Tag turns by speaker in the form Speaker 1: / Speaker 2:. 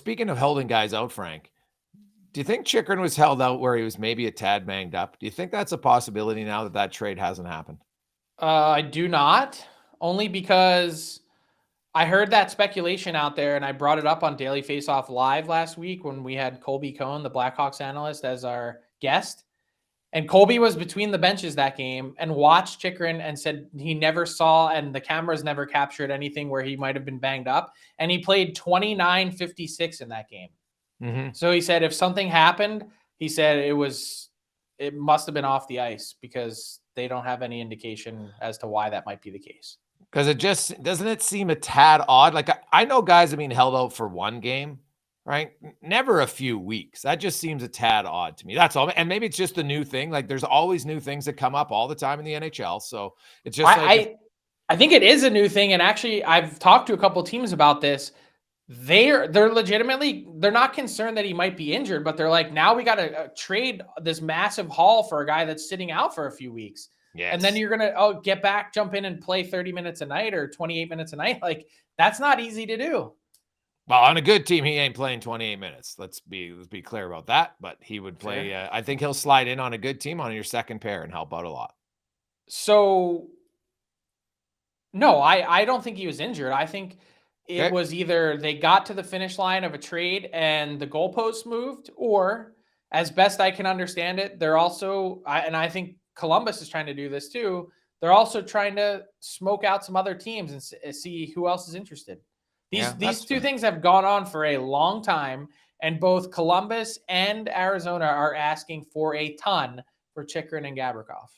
Speaker 1: speaking of holding guys out, Frank, do you think Chychrun was held out where he was maybe a tad banged up? Do you think that's a possibility now that that trade hasn't happened?
Speaker 2: I do not, only because I heard that speculation out there, and I brought it up on Daily Faceoff Live last week when we had Colby Cohn, the Blackhawks analyst, as our guest. And Colby was between the benches that game and watched Chychrun and said he never saw, and the cameras never captured anything where he might have been banged up. And he played 29-56 in that game.
Speaker 1: Mm-hmm.
Speaker 2: So he said if something happened, he said it must have been off the ice because they don't have any indication as to why that might be the case.
Speaker 1: Because it just doesn't it seem a tad odd? Like I know guys have been held out for one game, right? Never a few weeks. That just seems a tad odd to me. That's all. And maybe it's just a new thing. Like there's always new things that come up all the time in the NHL. So it's just
Speaker 2: I think it is a new thing. And actually, I've talked to a couple teams about this. They're legitimately, they're not concerned that he might be injured, but they're like, now we got to trade this massive haul for a guy that's sitting out for a few weeks. Yes. And then you're going to get back, jump in and play 30 minutes a night or 28 minutes a night. Like that's not easy to do.
Speaker 1: Well, on a good team, he ain't playing 28 minutes. Let's be clear about that. But he would play. I think he'll slide in on a good team on your second pair and help out a lot.
Speaker 2: So, no, I don't think he was injured. I think it was either they got to the finish line of a trade and the goalposts moved, or as best I can understand it, they're also, and I think Columbus is trying to do this too, they're also trying to smoke out some other teams and see who else is interested. These two things have gone on for a long time, and both Columbus and Arizona are asking for a ton for Chychrun and Gavrikov.